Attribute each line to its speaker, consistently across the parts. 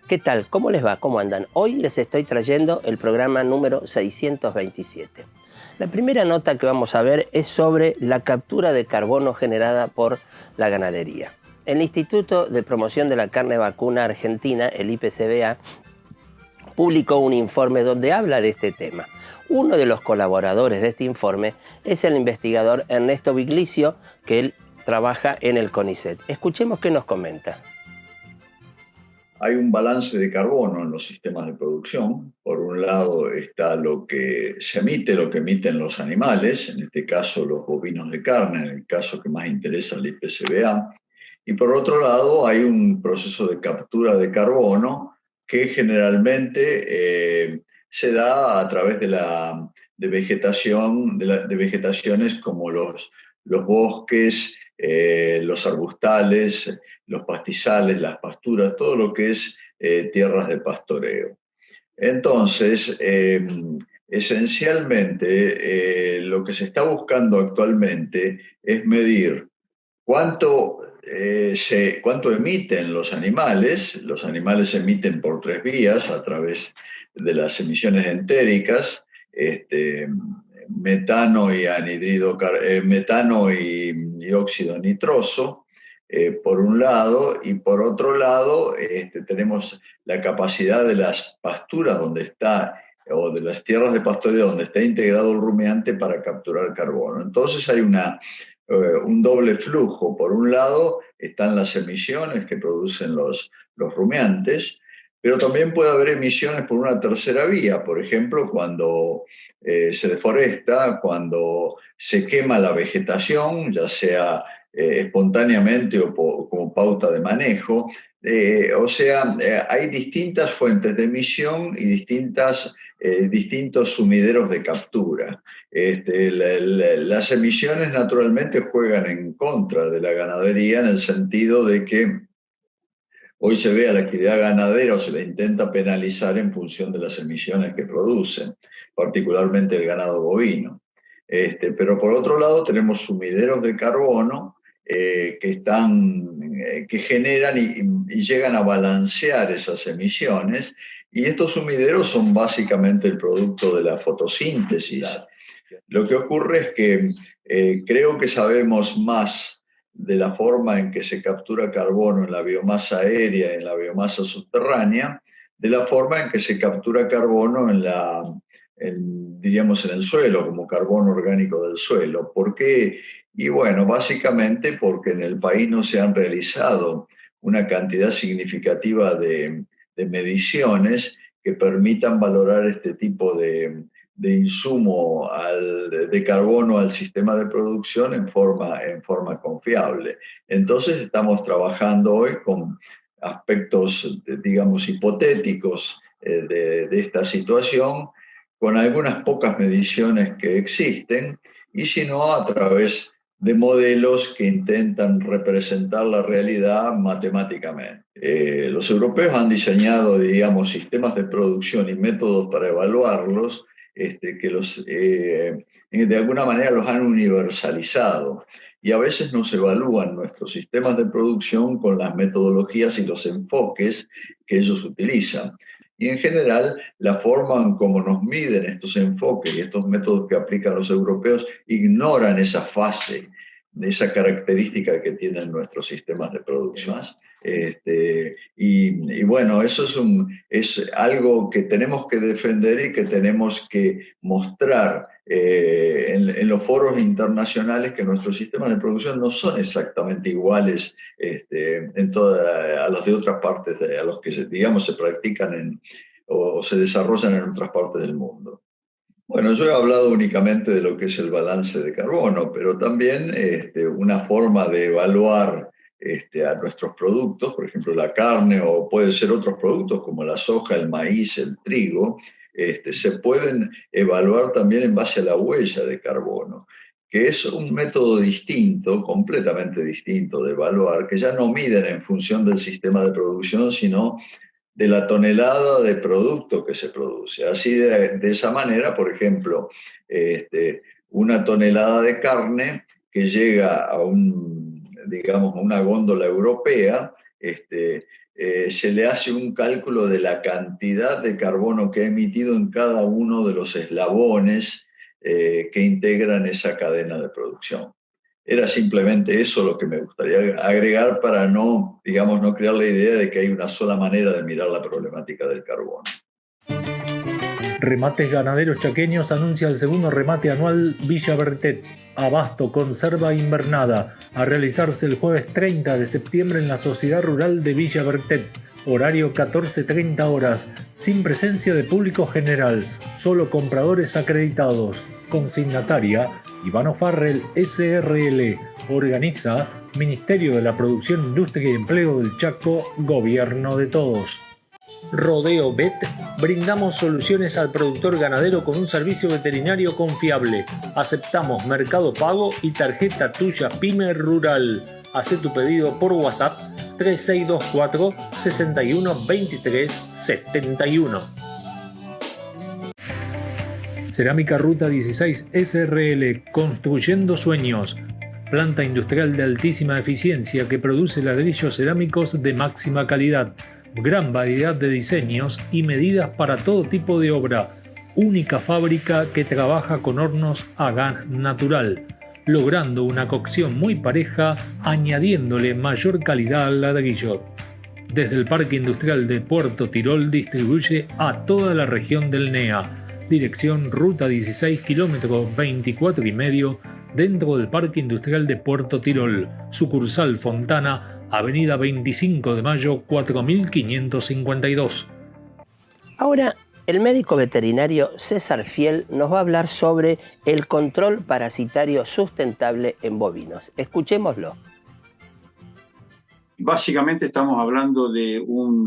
Speaker 1: ¿Qué tal? ¿Cómo les va? ¿Cómo andan? Hoy les estoy trayendo el programa número 627. La primera nota que vamos a ver es sobre la captura de carbono generada por la ganadería. El Instituto de Promoción de la Carne Vacuna Argentina, el IPCBA, publicó un informe donde habla de este tema. Uno de los colaboradores de este informe es el investigador Ernesto Biglicio, que él trabaja en el CONICET. Escuchemos qué nos comenta.
Speaker 2: Hay un balance de carbono en los sistemas de producción. Por un lado está lo que se emite, lo que emiten los animales, en este caso los bovinos de carne, en el caso que más interesa al IPCBA. Y por otro lado hay un proceso de captura de carbono que generalmente se da a través de vegetación, de vegetaciones como los bosques, los arbustales, los pastizales, las pasturas, todo lo que es tierras de pastoreo. Entonces, esencialmente, lo que se está buscando actualmente es medir cuánto emiten los animales. Los animales emiten por 3 vías a través de las emisiones entéricas, metano y metano y óxido nitroso, por un lado, y por otro lado tenemos la capacidad de las pasturas o de las tierras de pastoreo donde está integrado el rumiante para capturar carbono. Entonces hay un doble flujo. Por un lado están las emisiones que producen los rumiantes, pero también puede haber emisiones por una tercera vía, por ejemplo, cuando se deforesta, cuando se quema la vegetación, ya sea espontáneamente o como pauta de manejo. Hay distintas fuentes de emisión y distintos sumideros de captura. Las emisiones naturalmente juegan en contra de la ganadería en el sentido de que hoy se ve a la actividad ganadera o se la intenta penalizar en función de las emisiones que producen, particularmente el ganado bovino. Pero por otro lado tenemos sumideros de carbono que generan y llegan a balancear esas emisiones, y estos sumideros son básicamente el producto de la fotosíntesis. Lo que ocurre es que creo que sabemos más de la forma en que se captura carbono en la biomasa aérea y en la biomasa subterránea, de la forma en que se captura carbono diríamos, en el suelo, como carbono orgánico del suelo. ¿Por qué? Y bueno, básicamente porque en el país no se han realizado una cantidad significativa de mediciones que permitan valorar este tipo de insumo de carbono al sistema de producción en forma confiable. Entonces estamos trabajando hoy con aspectos, digamos, hipotéticos de esta situación, con algunas pocas mediciones que existen, y si no, a través de modelos que intentan representar la realidad matemáticamente. Los europeos han diseñado, digamos, sistemas de producción y métodos para evaluarlos, que de alguna manera los han universalizado, y a veces no se evalúan nuestros sistemas de producción con las metodologías y los enfoques que ellos utilizan. Y en general, la forma en cómo nos miden estos enfoques y estos métodos que aplican los europeos ignoran esa fase, esa característica que tienen nuestros sistemas de producción. Y bueno, eso es algo que tenemos que defender y que tenemos que mostrar en los foros internacionales, que nuestros sistemas de producción no son exactamente iguales a los de otras partes, a los que digamos se practican o se desarrollan en otras partes del mundo. Bueno, yo he hablado únicamente de lo que es el balance de carbono, pero también una forma de evaluar a nuestros productos, por ejemplo la carne, o puede ser otros productos como la soja, el maíz, el trigo, se pueden evaluar también en base a la huella de carbono, que es un método distinto, completamente distinto de evaluar, que ya no miden en función del sistema de producción, sino de la tonelada de producto que se produce. Así, de esa manera, por ejemplo, una tonelada de carne que llega a digamos, a una góndola europea, se le hace un cálculo de la cantidad de carbono que ha emitido en cada uno de los eslabones que integran esa cadena de producción. Era simplemente eso lo que me gustaría agregar para no, digamos, no crear la idea de que hay una sola manera de mirar la problemática del carbono.
Speaker 3: Remates Ganaderos Chaqueños anuncia el segundo remate anual Villa Bertet. Abasto, conserva invernada, a realizarse el jueves 30 de septiembre en la Sociedad Rural de Villa Bertet. Horario 14:30 horas, sin presencia de público general, solo compradores acreditados. Consignataria, Ivano Farrell, SRL. Organiza Ministerio de la Producción, Industria y Empleo del Chaco, Gobierno de Todos. Rodeo Vet, brindamos soluciones al productor ganadero con un servicio veterinario confiable. Aceptamos Mercado Pago y tarjeta tuya PYME Rural. Haz tu pedido por WhatsApp 3624 61 23 71. Cerámica Ruta 16 SRL, construyendo sueños. Planta industrial de altísima eficiencia que produce ladrillos cerámicos de máxima calidad. Gran variedad de diseños y medidas para todo tipo de obra. Única fábrica que trabaja con hornos a gas natural, logrando una cocción muy pareja, añadiéndole mayor calidad al ladrillo. Desde el Parque Industrial de Puerto Tirol distribuye a toda la región del NEA. Dirección Ruta 16, kilómetro 24,5, dentro del Parque Industrial de Puerto Tirol. Sucursal Fontana, Avenida 25 de Mayo, 4552.
Speaker 1: Ahora, el médico veterinario César Fiel nos va a hablar sobre el control parasitario sustentable en bovinos. Escuchémoslo.
Speaker 4: Básicamente estamos hablando de un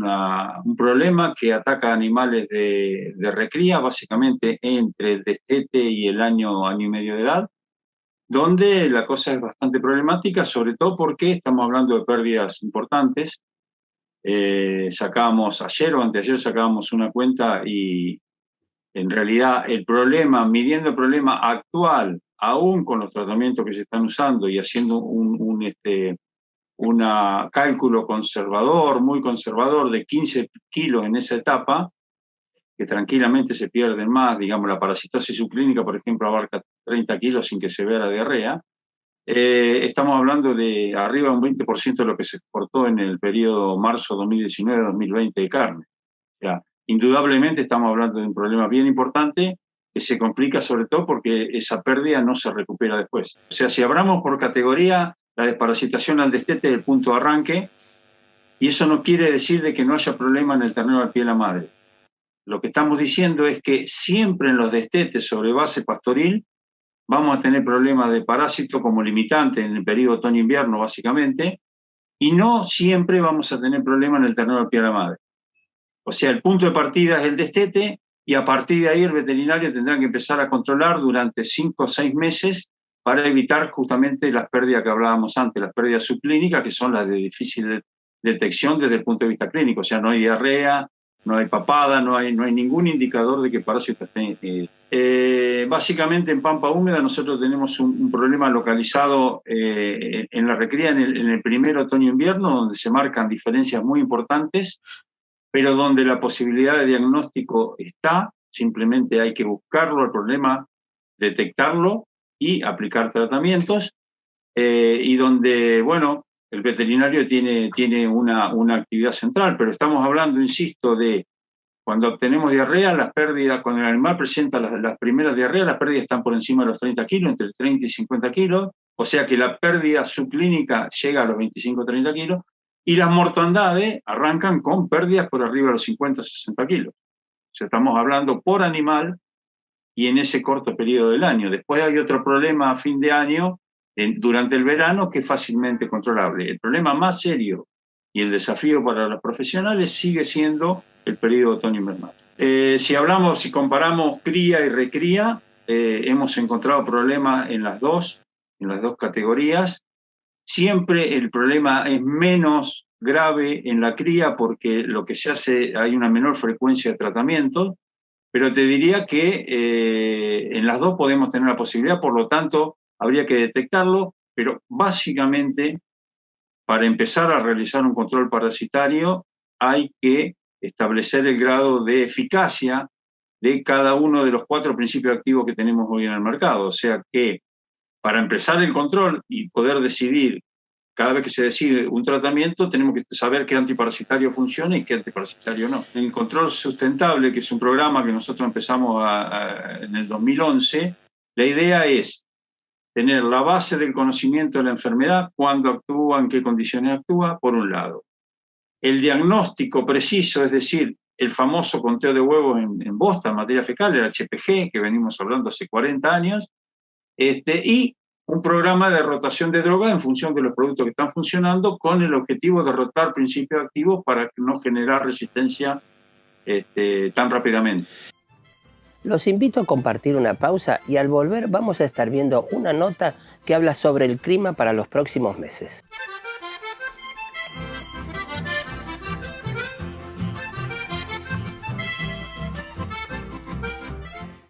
Speaker 4: problema que ataca a animales de recría, básicamente entre el destete y el año y medio de edad, donde la cosa es bastante problemática, sobre todo porque estamos hablando de pérdidas importantes. Sacábamos ayer o anteayer sacábamos una cuenta y en realidad midiendo el problema actual, aún con los tratamientos que se están usando y haciendo un cálculo conservador, muy conservador, de 15 kilos en esa etapa, que tranquilamente se pierden más, digamos, la parasitosis subclínica, por ejemplo, abarca 30 kilos sin que se vea la diarrea. Estamos hablando de arriba de un 20% de lo que se exportó en el periodo marzo 2019-2020 de carne. O sea, indudablemente estamos hablando de un problema bien importante que se complica sobre todo porque esa pérdida no se recupera después. O sea, si hablamos por categoría, la desparasitación al destete es el punto de arranque, y eso no quiere decir de que no haya problema en el ternero al pie de la madre. Lo que estamos diciendo es que siempre en los destetes sobre base pastoril vamos a tener problemas de parásito como limitante en el periodo otoño-invierno, básicamente, y no siempre vamos a tener problemas en el ternero al pie de la madre. O sea, el punto de partida es el destete, y a partir de ahí el veterinario tendrá que empezar a controlar durante 5 o 6 meses para evitar justamente las pérdidas que hablábamos antes, las pérdidas subclínicas, que son las de difícil detección desde el punto de vista clínico. O sea, no hay diarrea, no hay papada, no hay ningún indicador de que el parásito esté. Básicamente en pampa húmeda nosotros tenemos un problema localizado en la recría en el primer otoño-invierno, donde se marcan diferencias muy importantes, pero donde la posibilidad de diagnóstico está, simplemente hay que buscarlo, el problema, detectarlo y aplicar tratamientos, y donde, bueno, el veterinario tiene una actividad central, pero estamos hablando, insisto, de cuando obtenemos diarrea, las pérdidas, cuando el animal presenta las primeras diarreas, las pérdidas están por encima de los 30 kilos, entre 30 y 50 kilos, o sea que la pérdida subclínica llega a los 25 o 30 kilos, y las mortandades arrancan con pérdidas por arriba de los 50 o 60 kilos. O sea, estamos hablando por animal y en ese corto periodo del año. Después hay otro problema a fin de año, durante el verano, que es fácilmente controlable. El problema más serio y el desafío para los profesionales sigue siendo el periodo otoño-invernal. Si comparamos cría y recría, hemos encontrado problemas en las dos categorías. Siempre el problema es menos grave en la cría porque lo que se hace, hay una menor frecuencia de tratamiento, pero te diría que en las dos podemos tener la posibilidad, por lo tanto, habría que detectarlo, pero básicamente, para empezar a realizar un control parasitario, hay que establecer el grado de eficacia de cada uno de los 4 principios activos que tenemos hoy en el mercado. O sea que, para empezar el control y poder decidir, cada vez que se decide un tratamiento, tenemos que saber qué antiparasitario funciona y qué antiparasitario no. El control sustentable, que es un programa que nosotros empezamos en el 2011, la idea es tener la base del conocimiento de la enfermedad, cuándo actúa, en qué condiciones actúa, por un lado. El diagnóstico preciso, es decir, el famoso conteo de huevos en bosta, en materia fecal, el HPG, que venimos hablando hace 40 años, y un programa de rotación de drogas en función de los productos que están funcionando, con el objetivo de rotar principios activos para no generar resistencia tan rápidamente.
Speaker 1: Los invito a compartir una pausa y al volver vamos a estar viendo una nota que habla sobre el clima para los próximos meses.